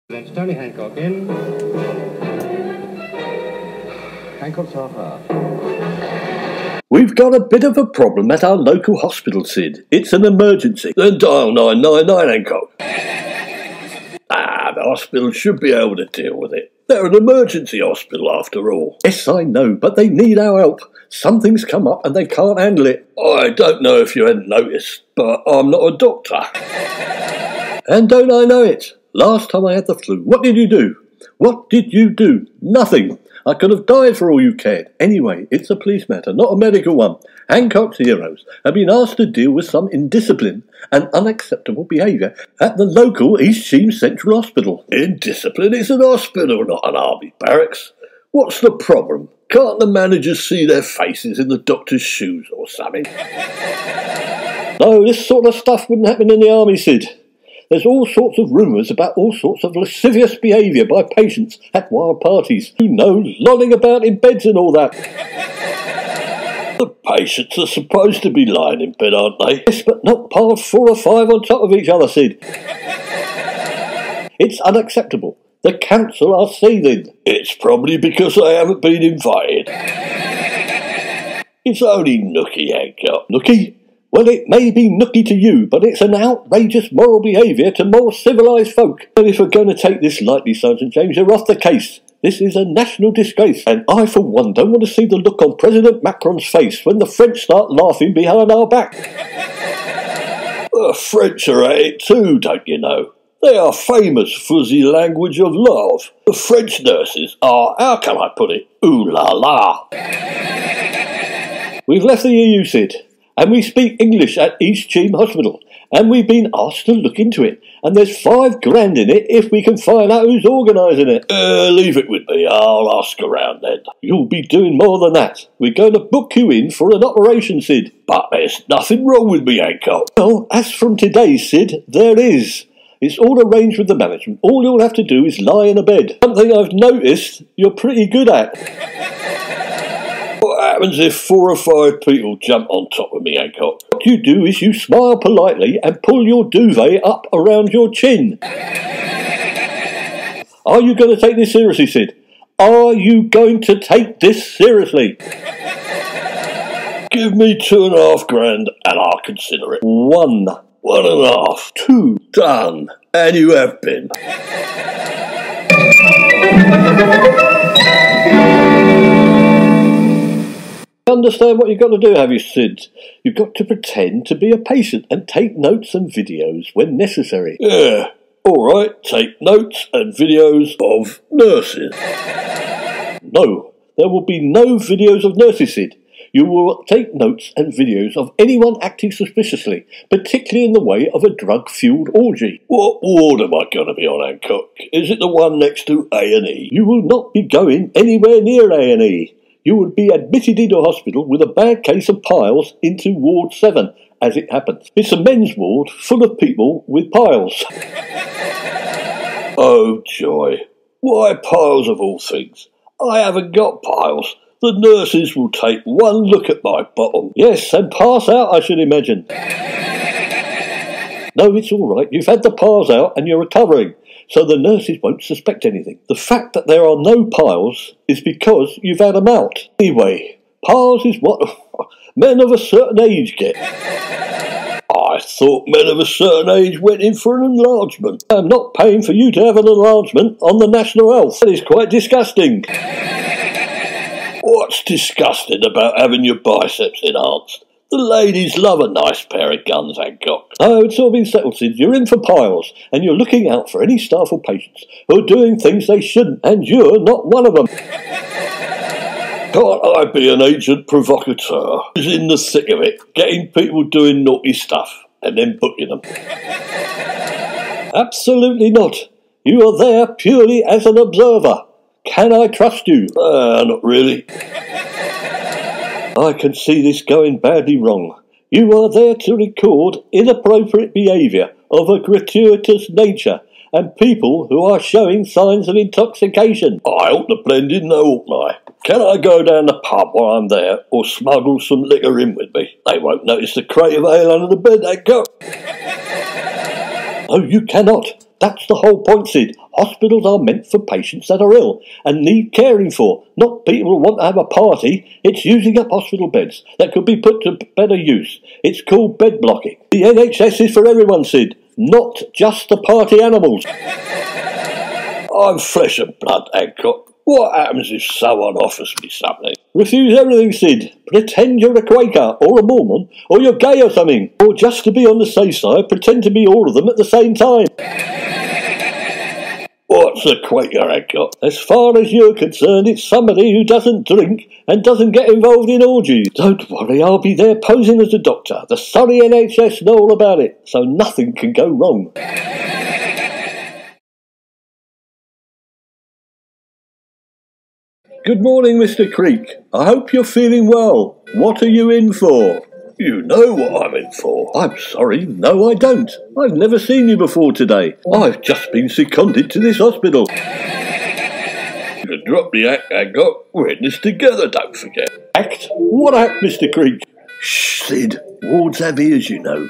That's Tony Hancock in Hancock's Half Hour. We've got a bit of a problem at our local hospital, Sid. It's an emergency. Then dial 999, Hancock. The hospital should be able to deal with it. They're an emergency hospital after all. Yes, I know, but they need our help. Something's come up and they can't handle it. I don't know if you hadn't noticed, but I'm not a doctor. And don't I know it? Last time I had the flu, what did you do? What did you do? Nothing. I could have died for all you cared. Anyway, it's a police matter, not a medical one. Hancock's heroes have been asked to deal with some indiscipline and unacceptable behaviour at the local East Cheam Central Hospital. Indiscipline? It's an hospital, not an army barracks. What's the problem? Can't the managers see their faces in the doctor's shoes or something? No, this sort of stuff wouldn't happen in the army, Sid. There's all sorts of rumours about all sorts of lascivious behaviour by patients at wild parties. Who knows, lolling about in beds and all that. The patients are supposed to be lying in bed, aren't they? Yes, but not piled 4 or 5 on top of each other, Sid. It's unacceptable. The council are seething. It's probably because I haven't been invited. It's only nookie, Hancock. Nookie? Well, it may be nookie to you, but it's an outrageous moral behaviour to more civilised folk. And if we're going to take this lightly, Sergeant James, you're off the case. This is a national disgrace, and I, for one, don't want to see the look on President Macron's face when the French start laughing behind our back. The French are at it too, don't you know? They are famous for the language of love. The French nurses are, how can I put it, ooh la la. We've left the EU, Sid. And we speak English at East Cheam Hospital, and we've been asked to look into it, and there's $5 grand in it if we can find out who's organising it. Leave it with me, I'll ask around then. You'll be doing more than that. We're going to book you in for an operation, Sid. But there's nothing wrong with me, Hancock. Well, as from today, Sid, there is. It's all arranged with the management. All you'll have to do is lie in a bed. Something I've noticed you're pretty good at. What happens if 4 or 5 people jump on top of me, Hancock? What you do is you smile politely and pull your duvet up around your chin. Are you going to take this seriously, Sid? Are you going to take this seriously? Give me $2.5 grand and I'll consider it. 1. 1.5. 2. Done. And you have been. Understand what you've got to do, have you, Sid? You've got to pretend to be a patient and take notes and videos when necessary. Yeah, all right, take notes and videos of nurses. No, there will be no videos of nurses, Sid. You will take notes and videos of anyone acting suspiciously, particularly in the way of a drug-fueled orgy. What ward am I going to be on, Hancock? Is it the one next to A&E? You will not be going anywhere near A&E. You would be admitted into hospital with a bad case of piles into Ward 7, as it happens. It's a men's ward full of people with piles. Oh, joy. Why piles of all things? I haven't got piles. The nurses will take one look at my bottom. Yes, and pass out, I should imagine. No, it's all right. You've had the piles out and you're recovering. So the nurses won't suspect anything. The fact that there are no piles is because you've had them out. Anyway, piles is what men of a certain age get. I thought men of a certain age went in for an enlargement. I'm not paying for you to have an enlargement on the national health. That is quite disgusting. What's disgusting about having your biceps enhanced? The ladies love a nice pair of guns, Hancock. Oh, it's all been settled, Sid. You're in for piles, and you're looking out for any staff or patients who are doing things they shouldn't, and you're not one of them. Can't I be an agent provocateur who's in the thick of it, getting people doing naughty stuff, and then booking them? Absolutely not. You are there purely as an observer. Can I trust you? Not really. I can see this going badly wrong. You are there to record inappropriate behaviour of a gratuitous nature and people who are showing signs of intoxication. I ought to blend in though, oughtn't I? Can I go down the pub while I'm there or smuggle some liquor in with me? They won't notice the crate of ale under the bed, they go. No, you cannot. That's the whole point, Sid. Hospitals are meant for patients that are ill and need caring for, not people who want to have a party. It's using up hospital beds that could be put to better use. It's called bed blocking. The NHS is for everyone, Sid, not just the party animals. I'm flesh and blood, Hancock. What happens if someone offers me something? Refuse everything, Sid. Pretend you're a Quaker or a Mormon or you're gay or something. Or just to be on the safe side, pretend to be all of them at the same time. What's a Quaker, Hancock? As far as you're concerned, it's somebody who doesn't drink and doesn't get involved in orgies. Don't worry, I'll be there posing as a doctor. The Surrey NHS know all about it, so nothing can go wrong. Good morning, Mr. Creek. I hope you're feeling well. What are you in for? You know what I'm in for. I'm sorry, no I don't. I've never seen you before today. I've just been seconded to this hospital. You drop the act, Hancock. We're in this together, don't forget. Act? What act, Mr. Creek? Shh, Sid. Wards have ears, you know.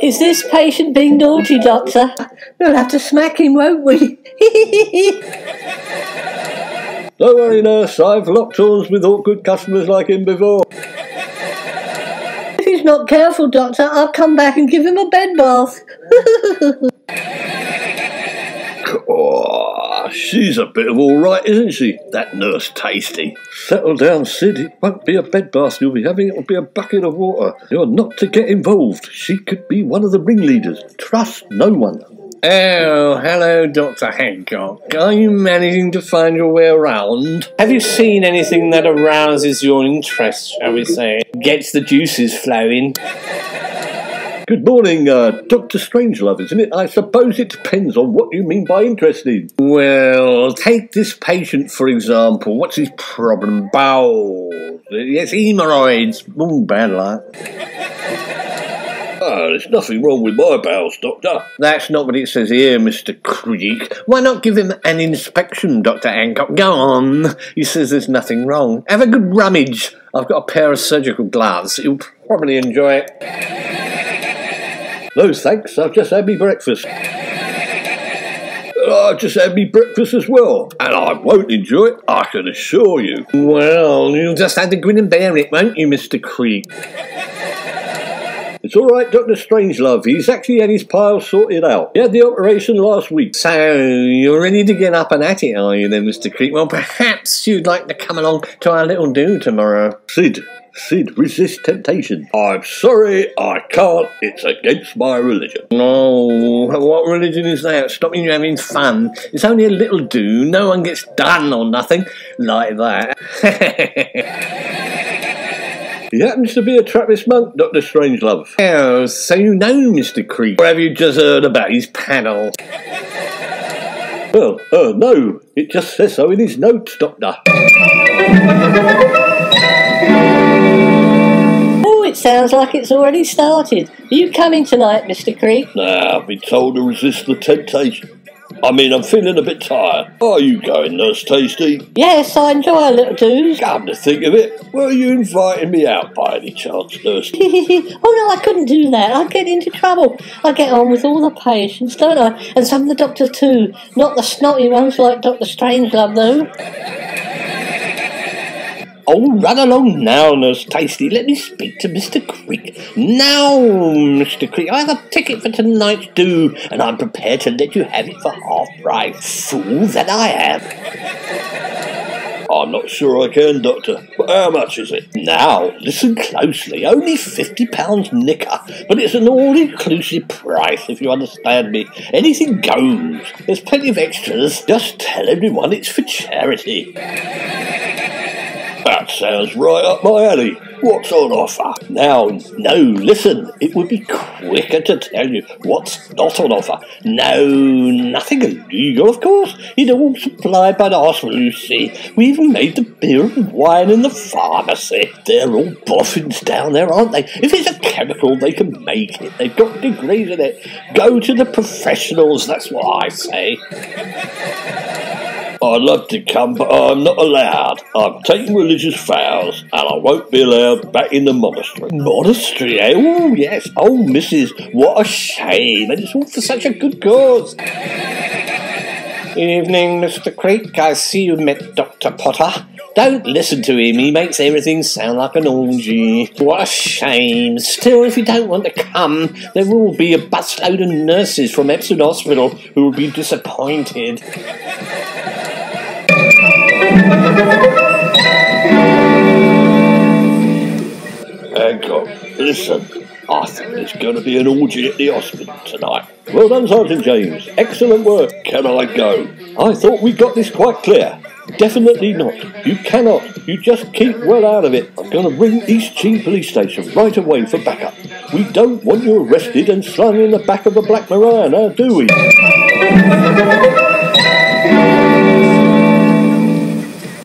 Is this patient being naughty, Doctor? We'll have to smack him, won't we? Don't worry, nurse. I've locked horns with awkward customers like him before. If he's not careful, Doctor, I'll come back and give him a bed bath. Oh, she's a bit of all right, isn't she? That nurse Tasty. Settle down, Sid. It won't be a bed bath you'll be having. It'll be a bucket of water. You're not to get involved. She could be one of the ringleaders. Trust no one. Oh, hello, Dr. Hancock. Are you managing to find your way around? Have you seen anything that arouses your interest, shall we say? Gets the juices flowing? Good morning, Dr. Strangelove, isn't it? I suppose it depends on what you mean by interested. Well, take this patient, for example. What's his problem? Bowels. Yes, hemorrhoids. Ooh, bad luck. Oh, there's nothing wrong with my bowels, Doctor. That's not what it says here, Mr. Creek. Why not give him an inspection, Dr. Hancock? Go on. He says there's nothing wrong. Have a good rummage. I've got a pair of surgical gloves. You'll probably enjoy it. No, thanks. I've just had me breakfast. I've just had me breakfast as well. And I won't enjoy it, I can assure you. Well, you'll just have to grin and bear it, won't you, Mr. Creek? It's all right, Dr. Strangelove. He's actually had his pile sorted out. He had the operation last week. So, you're ready to get up and at it, are you then, Mr. Creek? Well, perhaps you'd like to come along to our little do tomorrow. Sid, resist temptation. I'm sorry, I can't. It's against my religion. Oh, what religion is that? Stopping you having fun. It's only a little do. No one gets done or nothing like that. He happens to be a Trappist monk, Dr. Strangelove. Oh, so you know Mr. Creek. Or have you just heard about his panel? Well, no. It just says so in his notes, Doctor. Oh, it sounds like it's already started. Are you coming tonight, Mr. Creek? Nah, I've been told to resist the temptation. I mean, I'm feeling a bit tired. Are you going, Nurse Tasty? Yes, I enjoy our little do's. Come to think of it, were you inviting me out by any chance, Nurse? Oh no, I couldn't do that. I'd get into trouble. I get on with all the patients, don't I? And some of the doctors too. Not the snotty ones like Dr. Strangelove, though. Oh, run along now, Nurse Tasty. Let me speak to Mr. Creek. Now, Mr. Creek, I have a ticket for tonight's do, and I'm prepared to let you have it for half price. Fool that I am. I'm not sure I can, Doctor. But how much is it? Now, listen closely. Only £50 nicker, but it's an all-inclusive price, if you understand me. Anything goes. There's plenty of extras. Just tell everyone it's for charity. That sounds right up my alley. What's on offer? Now, no, listen. It would be quicker to tell you what's not on offer. No, nothing illegal, of course. It's all supplied by the hospital, you see. We even made the beer and wine in the pharmacy. They're all boffins down there, aren't they? If it's a chemical, they can make it. They've got degrees in it. Go to the professionals, that's what I say. I'd love to come, but I'm not allowed. I've taken religious vows, and I won't be allowed back in the monastery. Monastery, eh? Oh, yes. Oh, Mrs. What a shame. And it's all for such a good cause. Evening, Mr. Creek. I see you met Dr. Potter. Don't listen to him. He makes everything sound like an orgy. What a shame. Still, if you don't want to come, there will be a busload of nurses from Epsom Hospital who will be disappointed. Hancock, listen. I think there's going to be an orgy at the hospital tonight. Well done, Sergeant James. Excellent work. Can I go? I thought we got this quite clear. Definitely not. You cannot. You just keep well out of it. I'm going to ring East Cheam Police Station right away for backup. We don't want you arrested and slung in the back of a Black Maria, now do we?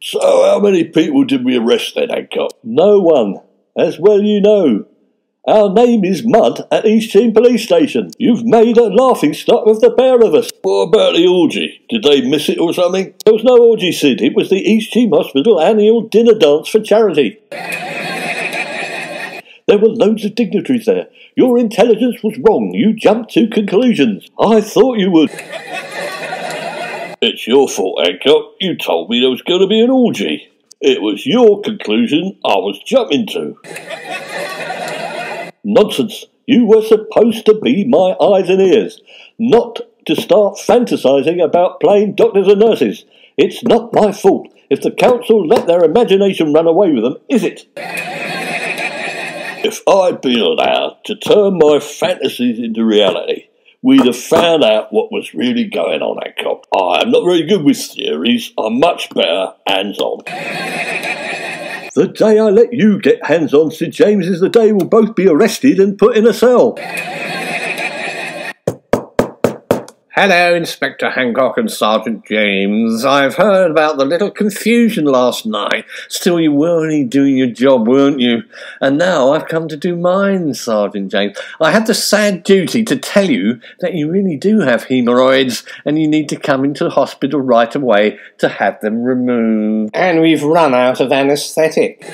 So how many people did we arrest then, Hancock? No one. As well you know. Our name is Mud at East Cheam Police Station. You've made a laughing stock of the pair of us. What about the orgy? Did they miss it or something? There was no orgy, Sid. It was the East Cheam Hospital annual dinner dance for charity. There were loads of dignitaries there. Your intelligence was wrong. You jumped to conclusions. I thought you would. It's your fault, Hancock. You told me there was going to be an orgy. It was your conclusion I was jumping to. Nonsense. You were supposed to be my eyes and ears, not to start fantasising about playing doctors and nurses. It's not my fault if the council let their imagination run away with them, is it? If I'd been allowed to turn my fantasies into reality, we'd have found out what was really going on, Hancock. I'm not very good with theories. I'm much better hands-on. The day I let you get hands-on, Sid James, is the day we'll both be arrested and put in a cell. Hello, Inspector Hancock and Sergeant James. I've heard about the little confusion last night. Still, you were only doing your job, weren't you? And now I've come to do mine, Sergeant James. I have the sad duty to tell you that you really do have hemorrhoids and you need to come into hospital right away to have them removed. And we've run out of anaesthetic.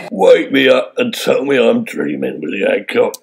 Wake me up and tell me I'm dreaming, will you, Hancock?